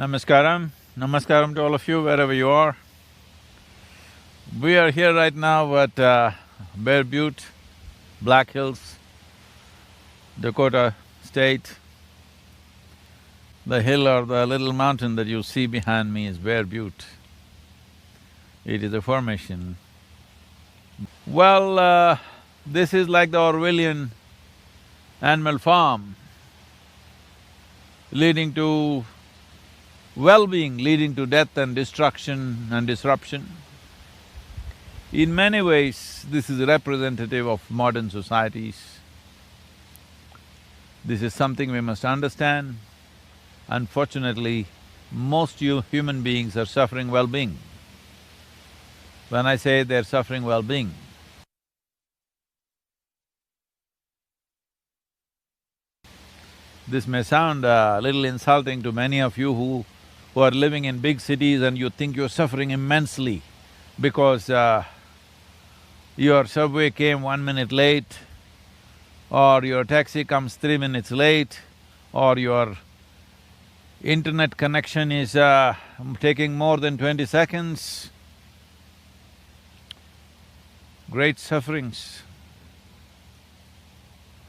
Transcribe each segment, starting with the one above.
Namaskaram. Namaskaram to all of you wherever you are. We are here right now at Bear Butte, Black Hills, Dakota State. The hill or the little mountain that you see behind me is Bear Butte. It is a formation. Well, this is like the Orwellian animal farm, leading to well-being, leading to death and destruction and disruption. In many ways, this is representative of modern societies. This is something we must understand. Unfortunately, most human beings are suffering well-being. When I say they're suffering well-being, this may sound a little insulting to many of you who are living in big cities and you think you're suffering immensely because your subway came 1 minute late, or your taxi comes 3 minutes late, or your internet connection is taking more than 20 seconds. Great sufferings,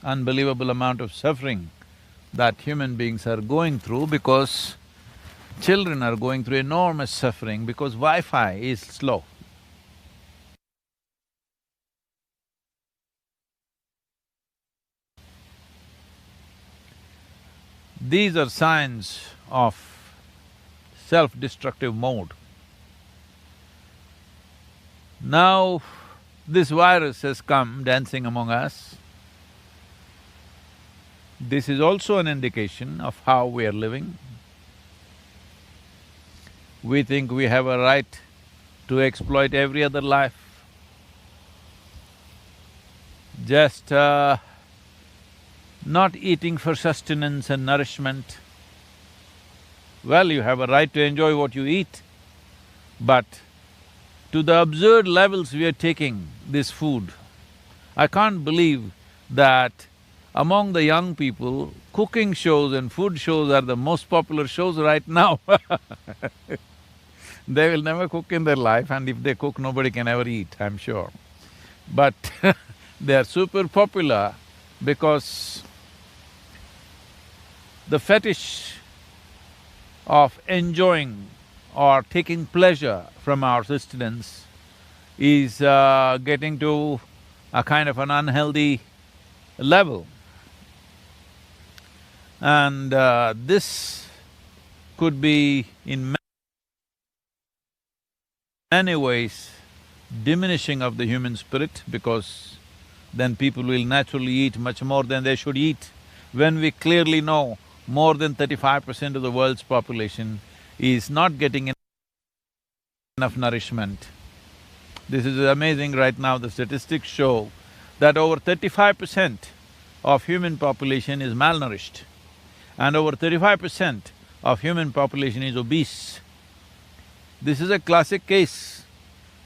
unbelievable amount of suffering that human beings are going through because children are going through enormous suffering because Wi-Fi is slow. These are signs of self-destructive mode. Now, this virus has come dancing among us. This is also an indication of how we are living. We think we have a right to exploit every other life. Just not eating for sustenance and nourishment. Well, you have a right to enjoy what you eat, but to the absurd levels we are taking this food, I can't believe that among the young people, cooking shows and food shows are the most popular shows right now. They will never cook in their life, and if they cook, nobody can ever eat, I'm sure. But they are super popular because the fetish of enjoying or taking pleasure from our sustenance is getting to a kind of an unhealthy level. And this could be in many ways diminishing of the human spirit, because then people will naturally eat much more than they should eat. When we clearly know more than 35% of the world's population is not getting enough nourishment. This is amazing right now, the statistics show that over 35% of human population is malnourished and over 35% of human population is obese. This is a classic case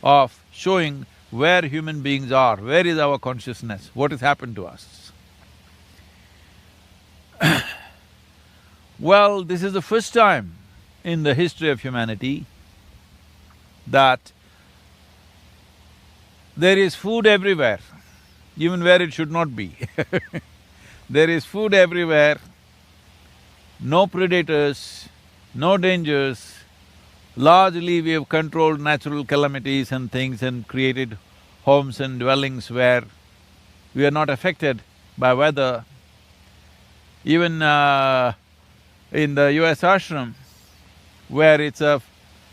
of showing where human beings are, where is our consciousness, what has happened to us. Well, this is the first time in the history of humanity that there is food everywhere, even where it should not be. There is food everywhere, no predators, no dangers. Largely we have controlled natural calamities and things and created homes and dwellings where we are not affected by weather. Even in the US ashram, where it's a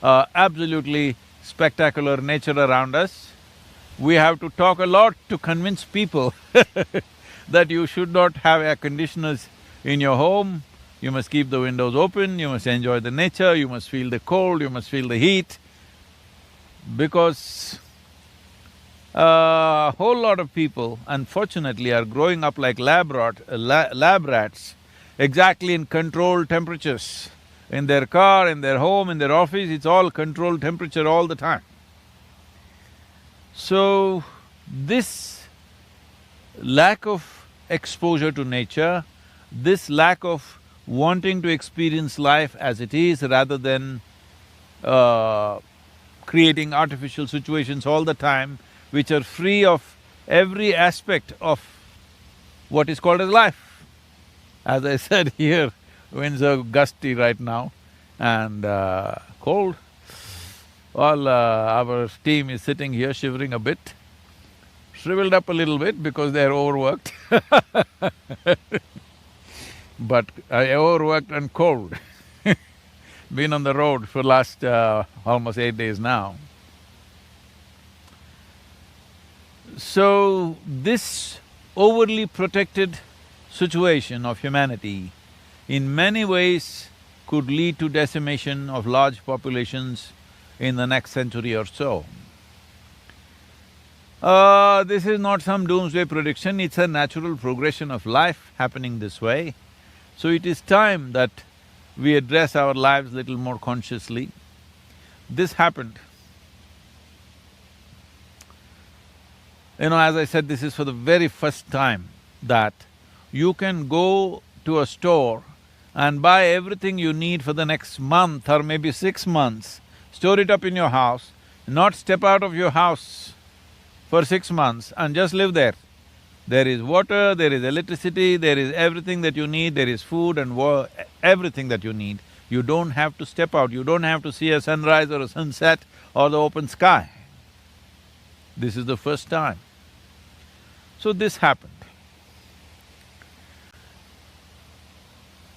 absolutely spectacular nature around us, we have to talk a lot to convince people that you should not have air conditioners in your home, you must keep the windows open, you must enjoy the nature, you must feel the cold, you must feel the heat, because a whole lot of people, unfortunately, are growing up like lab rats, exactly in controlled temperatures. In their car, in their home, in their office, it's all controlled temperature all the time. So, this lack of exposure to nature, this lack of wanting to experience life as it is rather than uh, creating artificial situations all the time which are free of every aspect of what is called as life. As I said here, winds are gusty right now and cold. All our team is sitting here shivering a bit, shriveled up a little bit because they're overworked but overworked and cold. Been on the road for last almost 8 days now. So, this overly protected situation of humanity in many ways could lead to decimation of large populations in the next century or so. This is not some doomsday prediction, it's a natural progression of life happening this way. So it is time that we address our lives little more consciously. This happened. As I said, this is for the very first time that you can go to a store and buy everything you need for the next month or maybe 6 months, store it up in your house, not step out of your house for 6 months and just live there. There is water, there is electricity, there is everything that you need, there is food and everything that you need. You don't have to step out, you don't have to see a sunrise or a sunset or the open sky. This is the first time. So this happened.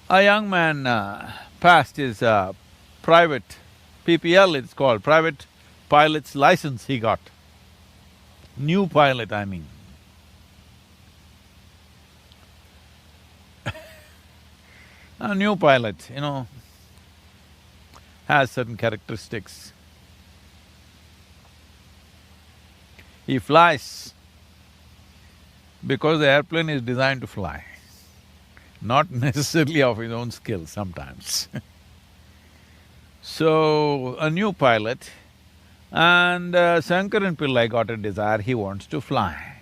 A young man passed his private PPL, it's called, private pilot's license he got. New pilot, I mean. A new pilot, has certain characteristics. He flies because the airplane is designed to fly, not necessarily of his own skill sometimes So, a new pilot and Shankaran Pillai got a desire, he wants to fly.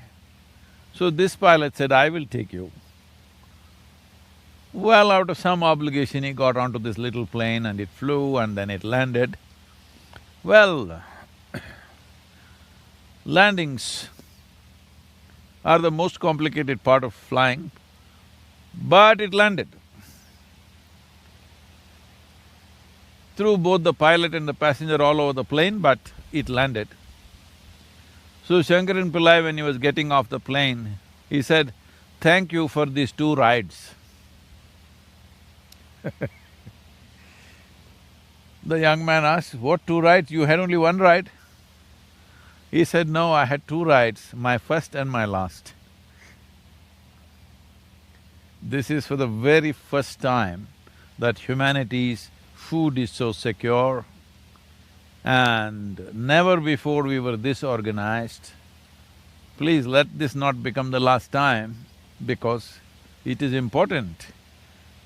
So this pilot said, I will take you. Well, out of some obligation, he got onto this little plane and it flew and then it landed. Well, landings are the most complicated part of flying, but it landed. Threw both the pilot and the passenger all over the plane, but it landed. So Shankaran Pillai, when he was getting off the plane, he said, "Thank you for these 2 rides." The young man asked, "What 2 rides? You had only 1 ride?" He said, "No, I had 2 rides, my first and my last." This is for the very first time that humanity's food is so secure, and never before we were this organized. Please let this not become the last time, because it is important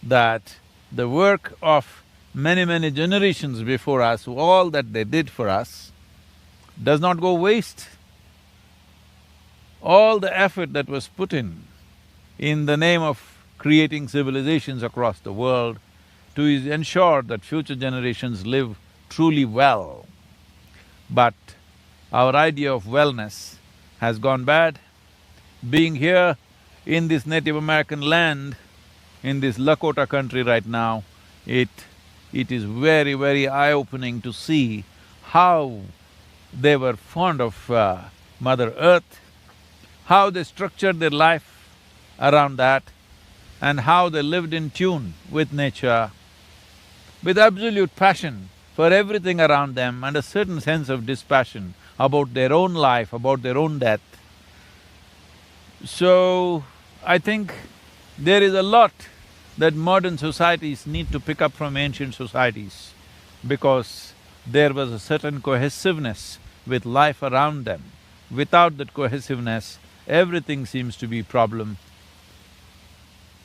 that the work of many generations before us, all that they did for us, does not go waste. All the effort that was put in the name of creating civilizations across the world to ensure that future generations live truly well. But our idea of wellness has gone bad. Being here in this Native American land, in this Lakota country right now, it is very eye-opening to see how they were fond of Mother Earth, how they structured their life around that, and how they lived in tune with nature, with absolute passion for everything around them and a certain sense of dispassion about their own life, about their own death. So, I think there is a lot that modern societies need to pick up from ancient societies, because there was a certain cohesiveness with life around them. Without that cohesiveness, everything seems to be a problem.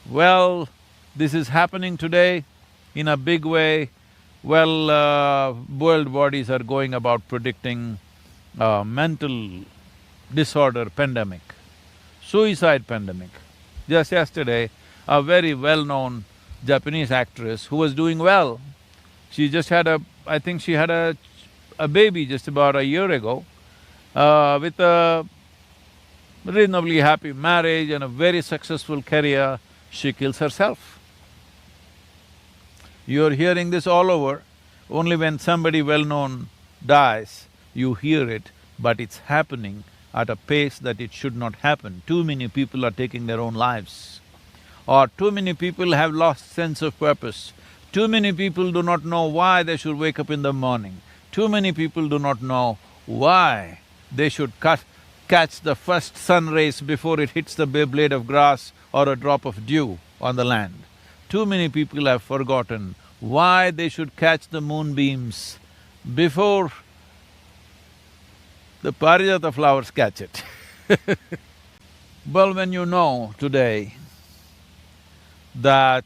Well, this is happening today in a big way. Well, world bodies are going about predicting mental disorder pandemic, suicide pandemic. Just yesterday, a very well-known Japanese actress who was doing well. She just had I think she had a baby just about a year ago, with a reasonably happy marriage and a very successful career. She kills herself. You're hearing this all over. Only when somebody well-known dies, you hear it, but it's happening at a pace that it should not happen. Too many people are taking their own lives. Or too many people have lost sense of purpose. Too many people do not know why they should wake up in the morning. Too many people do not know why they should catch the first sun rays before it hits the blade of grass or a drop of dew on the land. Too many people have forgotten why they should catch the moonbeams before the parijata flowers catch it. Well, when you know today that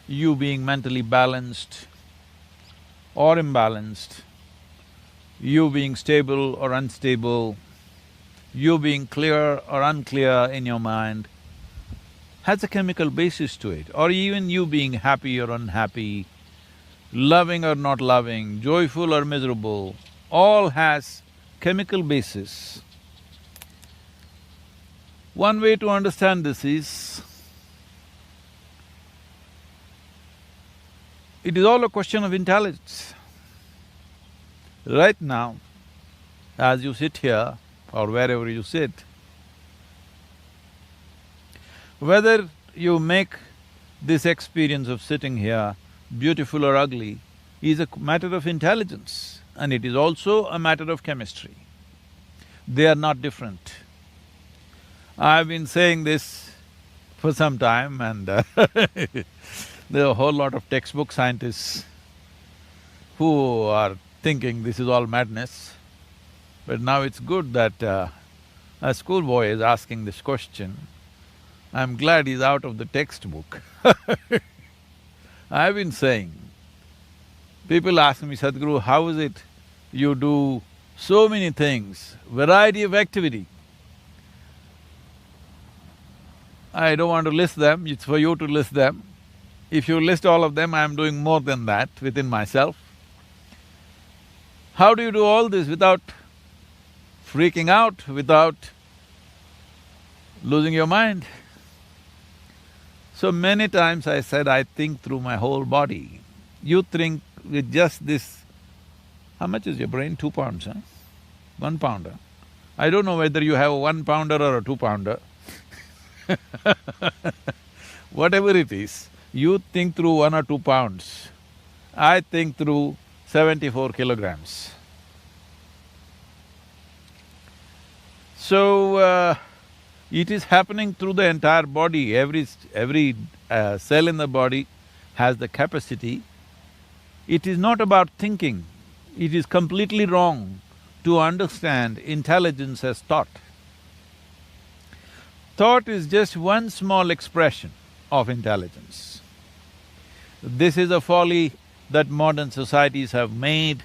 you being mentally balanced or imbalanced, you being stable or unstable, you being clear or unclear in your mind, has a chemical basis to it, or even you being happy or unhappy, loving or not loving, joyful or miserable, all has chemical basis. One way to understand this is, it is all a question of intelligence. Right now, as you sit here or wherever you sit, whether you make this experience of sitting here beautiful or ugly is a matter of intelligence, and it is also a matter of chemistry. They are not different. I've been saying this for some time and there are a whole lot of textbook scientists who are thinking this is all madness. But now it's good that a schoolboy is asking this question. I'm glad he's out of the textbook. I've been saying, people ask me, Sadhguru, how is it you do so many things, variety of activity? I don't want to list them, it's for you to list them. If you list all of them, I'm doing more than that within myself. How do you do all this without freaking out, without losing your mind? So many times I said, I think through my whole body. You think with just this… How much is your brain? 2 pounds, huh? 1 pounder. I don't know whether you have a 1 pounder or a 2 pounder. Whatever it is, you think through 1 or 2 pounds. I think through 74 kilograms. So, it is happening through the entire body. Every cell in the body has the capacity. It is not about thinking. It is completely wrong to understand intelligence as thought. Thought is just one small expression of intelligence. This is a folly that modern societies have made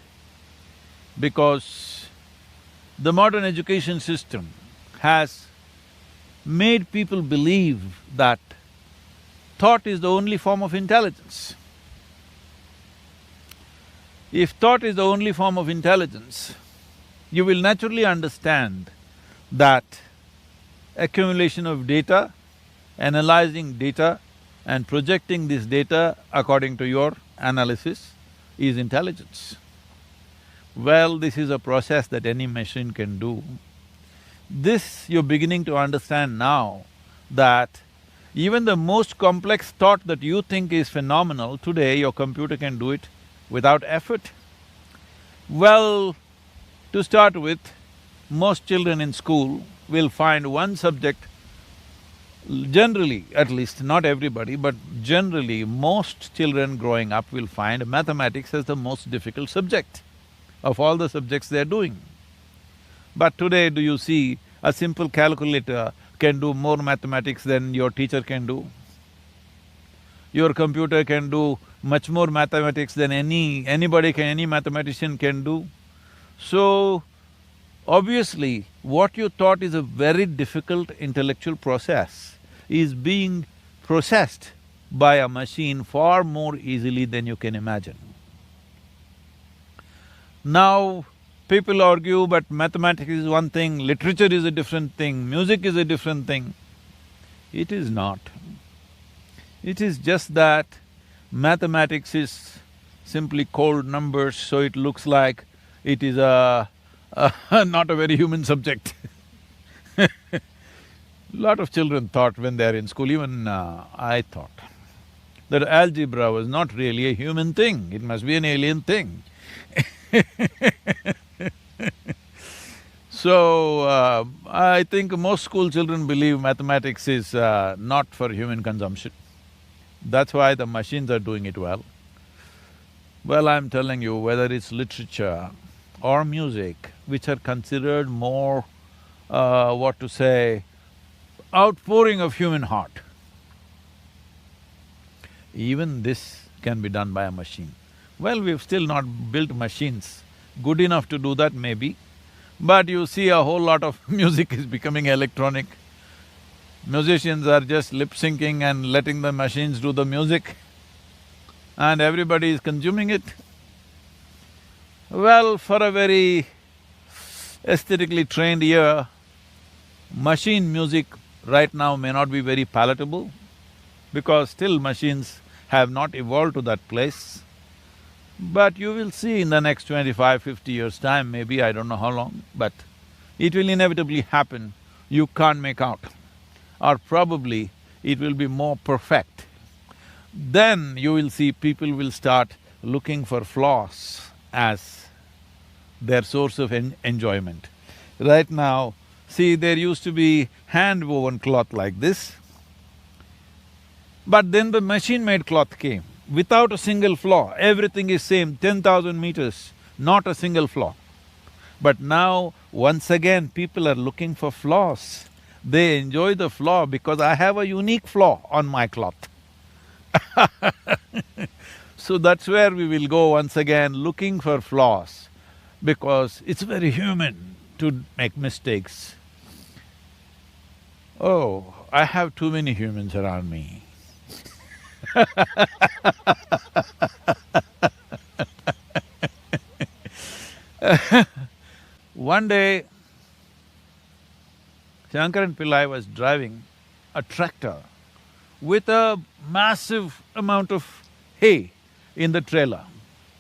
because the modern education system has made people believe that thought is the only form of intelligence. If thought is the only form of intelligence, you will naturally understand that accumulation of data, analyzing data and projecting this data according to your analysis is intelligence. Well, this is a process that any machine can do. This you're beginning to understand now, that even the most complex thought that you think is phenomenal, today your computer can do it without effort. Well, to start with, most children in school will find one subject, generally at least, not everybody, but generally most children growing up will find mathematics as the most difficult subject of all the subjects they're doing. But today, do you see a simple calculator can do more mathematics than your teacher can do? Your computer can do much more mathematics than any mathematician can do. So, obviously, what you thought is a very difficult intellectual process is being processed by a machine far more easily than you can imagine. Now, people argue, but mathematics is one thing, literature is a different thing, music is a different thing. It is not. It is just that mathematics is simply cold numbers, so it looks like it is not a very human subject. Lot of children thought when they're in school, even I thought, that algebra was not really a human thing, it must be an alien thing. So, I think most school children believe mathematics is not for human consumption. That's why the machines are doing it well. Well, I'm telling you, whether it's literature or music, which are considered more, outpouring of human heart, even this can be done by a machine. Well, we've still not built machines good enough to do that, maybe, but you see a whole lot of music is becoming electronic. Musicians are just lip-syncing and letting the machines do the music, and everybody is consuming it. Well, for a very aesthetically trained ear, machine music right now may not be very palatable, because still machines have not evolved to that place. But you will see in the next 25, 50 years' time, maybe, I don't know how long, but it will inevitably happen, you can't make out. Or probably it will be more perfect. Then you will see people will start looking for flaws as their source of enjoyment. Right now, see, there used to be hand-woven cloth like this, but then the machine-made cloth came, without a single flaw, everything is same, 10,000 meters, not a single flaw. But now, once again, people are looking for flaws. They enjoy the flaw because I have a unique flaw on my cloth. So that's where we will go once again, looking for flaws, because it's very human to make mistakes. Oh, I have too many humans around me. One day, Shankaran Pillai was driving a tractor with a massive amount of hay in the trailer.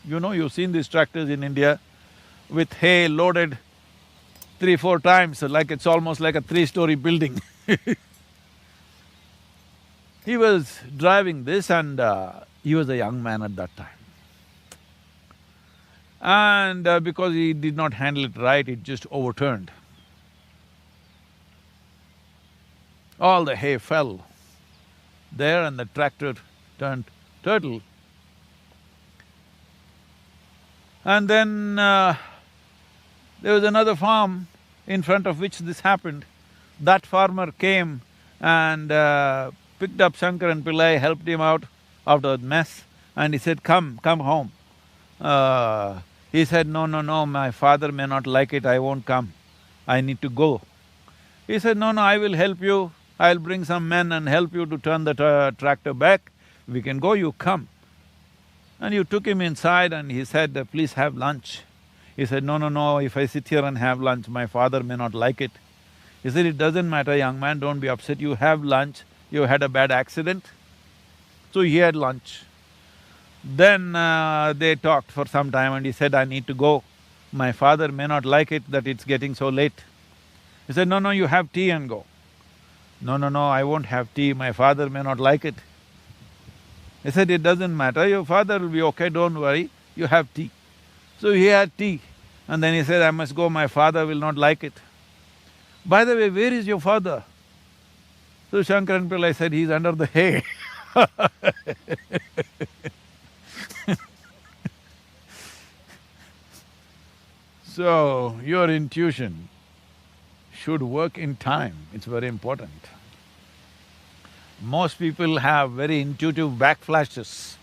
You know, you've seen these tractors in India with hay loaded 3-4 times, like it's almost like a 3-story building. He was driving this and he was a young man at that time. And because he did not handle it right, it just overturned. All the hay fell there and the tractor turned turtle. And then there was another farm in front of which this happened. That farmer came and picked up Shankaran Pillai, helped him out of the mess, and he said, come home. He said, no, my father may not like it, I won't come, I need to go. He said, no, I will help you, I'll bring some men and help you to turn the tractor back, we can go, you come. And you took him inside and he said, please have lunch. He said, no, if I sit here and have lunch, my father may not like it. He said, it doesn't matter, young man, don't be upset, you have lunch, you had a bad accident. So he had lunch. Then they talked for some time and he said, I need to go. My father may not like it that it's getting so late. He said, no, you have tea and go. No, I won't have tea, my father may not like it. He said, it doesn't matter, your father will be okay, don't worry, you have tea. So he had tea and then he said, I must go, my father will not like it. By the way, where is your father? So Shankaran Pillai said, he's under the hay. So, your intuition should work in time, it's very important. Most people have very intuitive backflashes.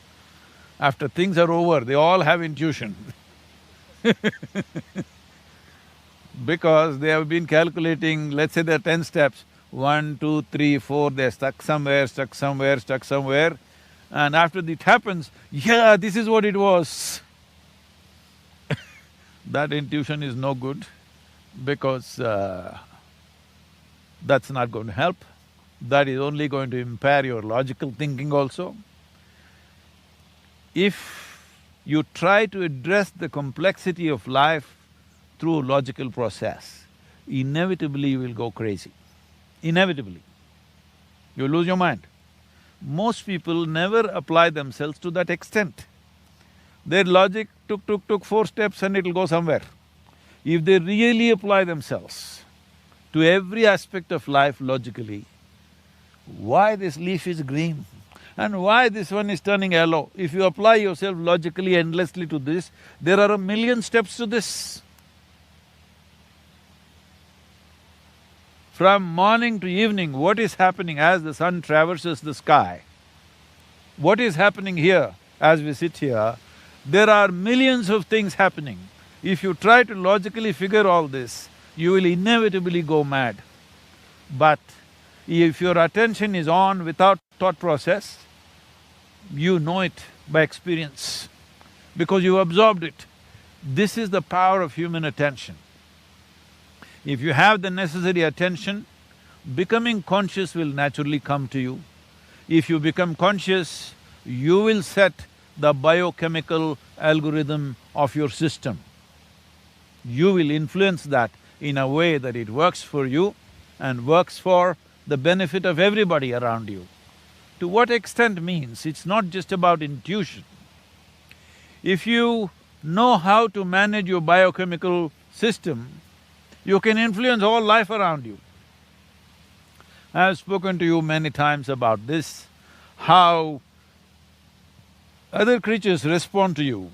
After things are over, they all have intuition because they have been calculating, let's say there are 10 steps, 1, 2, 3, 4, they're stuck somewhere, And after it happens, yeah, this is what it was. That intuition is no good because that's not going to help. That is only going to impair your logical thinking also. If you try to address the complexity of life through logical process, inevitably you will go crazy. Inevitably. You lose your mind. Most people never apply themselves to that extent. Their logic took 4 steps and it'll go somewhere. If they really apply themselves to every aspect of life logically, why this leaf is green and why this one is turning yellow, if you apply yourself logically endlessly to this, there are a million steps to this. From morning to evening, what is happening as the sun traverses the sky? What is happening here as we sit here? There are millions of things happening. If you try to logically figure all this, you will inevitably go mad. But if your attention is on without thought process, you know it by experience because you absorbed it. This is the power of human attention. If you have the necessary attention, becoming conscious will naturally come to you. If you become conscious, you will set the biochemical algorithm of your system. You will influence that in a way that it works for you and works for the benefit of everybody around you. To what extent means, it's not just about intuition. If you know how to manage your biochemical system, you can influence all life around you. I have spoken to you many times about this, how other creatures respond to you,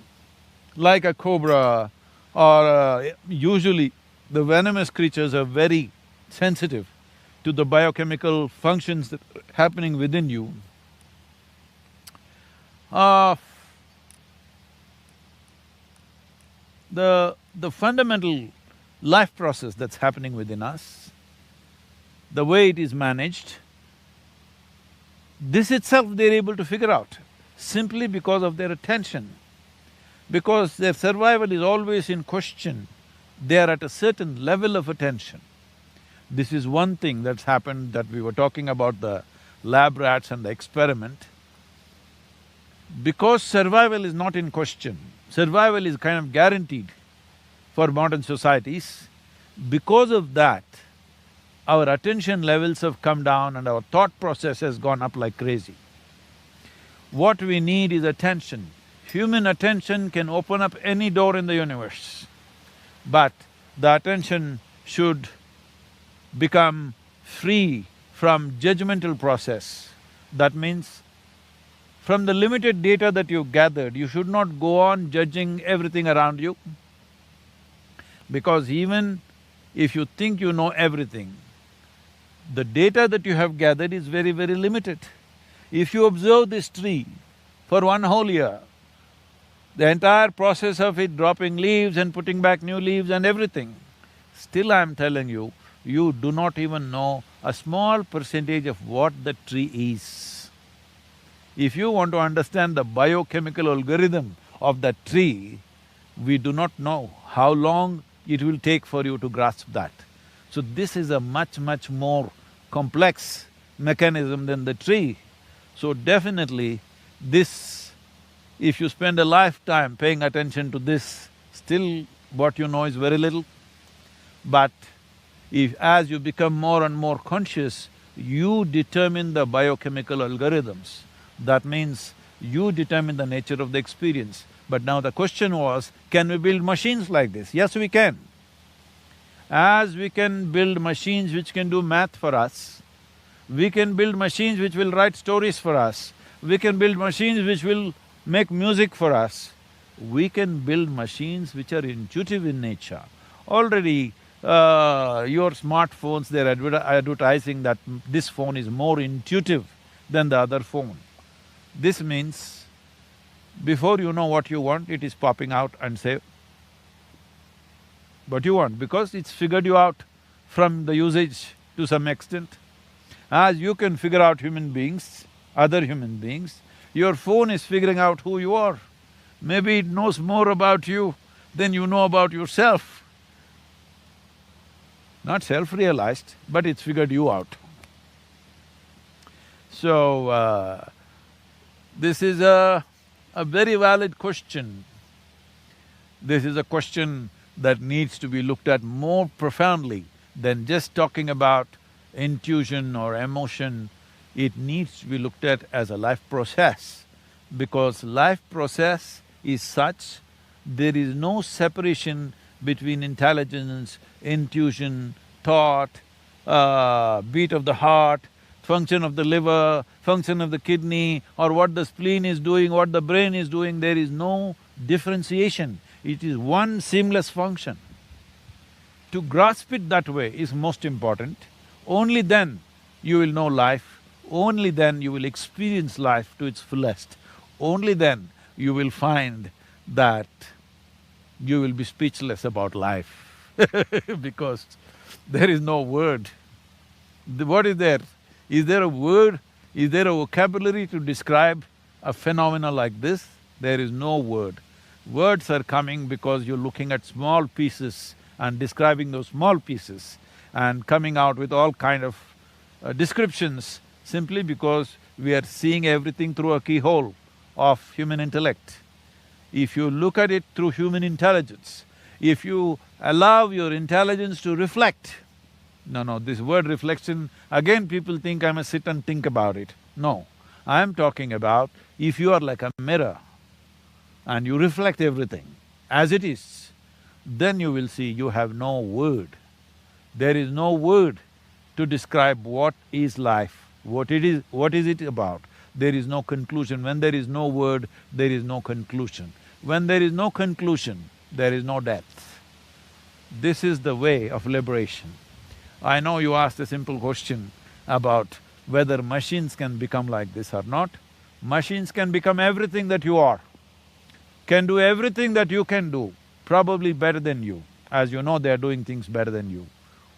like a cobra or usually the venomous creatures are very sensitive to the biochemical functions that are happening within you. The fundamental life process that's happening within us, the way it is managed, this itself they're able to figure out simply because of their attention. Because their survival is always in question, they are at a certain level of attention. This is one thing that's happened that we were talking about the lab rats and the experiment. Because survival is not in question, survival is kind of guaranteed for modern societies, because of that, our attention levels have come down and our thought process has gone up like crazy. What we need is attention. Human attention can open up any door in the universe, but the attention should become free from judgmental process. That means, from the limited data that you've gathered, you should not go on judging everything around you. Because even if you think you know everything, the data that you have gathered is very, very limited. If you observe this tree for 1 whole year, the entire process of it dropping leaves and putting back new leaves and everything, still I'm telling you, you do not even know a small percentage of what the tree is. If you want to understand the biochemical algorithm of that tree, we do not know how long it will take for you to grasp that. So this is a much, much more complex mechanism than the tree. So definitely this, if you spend a lifetime paying attention to this, still what you know is very little. But if as you become more and more conscious, you determine the biochemical algorithms. That means you determine the nature of the experience. But now the question was, can we build machines like this? Yes, we can. As we can build machines which can do math for us, we can build machines which will write stories for us, we can build machines which will make music for us, we can build machines which are intuitive in nature. Already, your smartphones, they're advertising that this phone is more intuitive than the other phone. This means, before you know what you want, it is popping out and say what you want, because it's figured you out from the usage to some extent. As you can figure out human beings, other human beings, Your phone is figuring out who you are. Maybe it knows more about you than you know about yourself. Not self-realized, but it's figured you out. So, this is a very valid question. This is a question that needs to be looked at more profoundly than just talking about intuition or emotion. It needs to be looked at as a life process, because life process is such, there is no separation between intelligence, intuition, thought, beat of the heart, function of the liver, function of the kidney, or what the spleen is doing, what the brain is doing. There is no differentiation. It is one seamless function. To grasp it that way is most important. Only then you will know life, only then you will experience life to its fullest. Only then you will find that you will be speechless about life because there is no word. What is there? Is there a word? Is there a vocabulary to describe a phenomena like this? There is no word. Words are coming because you're looking at small pieces and describing those small pieces and coming out with all kind of descriptions simply because we are seeing everything through a keyhole of human intellect. If you look at it through human intelligence, if you allow your intelligence to reflect, no, this word reflection, again people think I must sit and think about it. No, I am talking about if you are like a mirror and you reflect everything as it is, then you will see you have no word. There is no word to describe what is life, what is it about. There is no conclusion. When there is no word, there is no conclusion. When there is no conclusion, there is no depth. This is the way of liberation. I know you asked a simple question about whether machines can become like this or not. Machines can become everything that you are, can do everything that you can do, probably better than you. As you know, they are doing things better than you.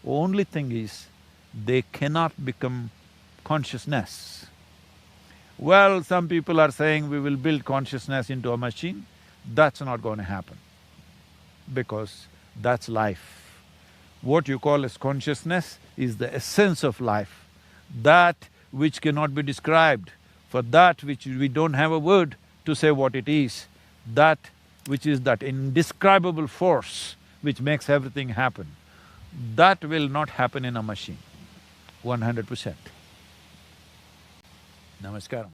Only thing is, they cannot become consciousness. Well, some people are saying we will build consciousness into a machine. That's not going to happen, because that's life. What you call as consciousness is the essence of life, that which cannot be described, for that which we don't have a word to say what it is, that which is that indescribable force which makes everything happen. That will not happen in a machine, 100%. Namaskaram.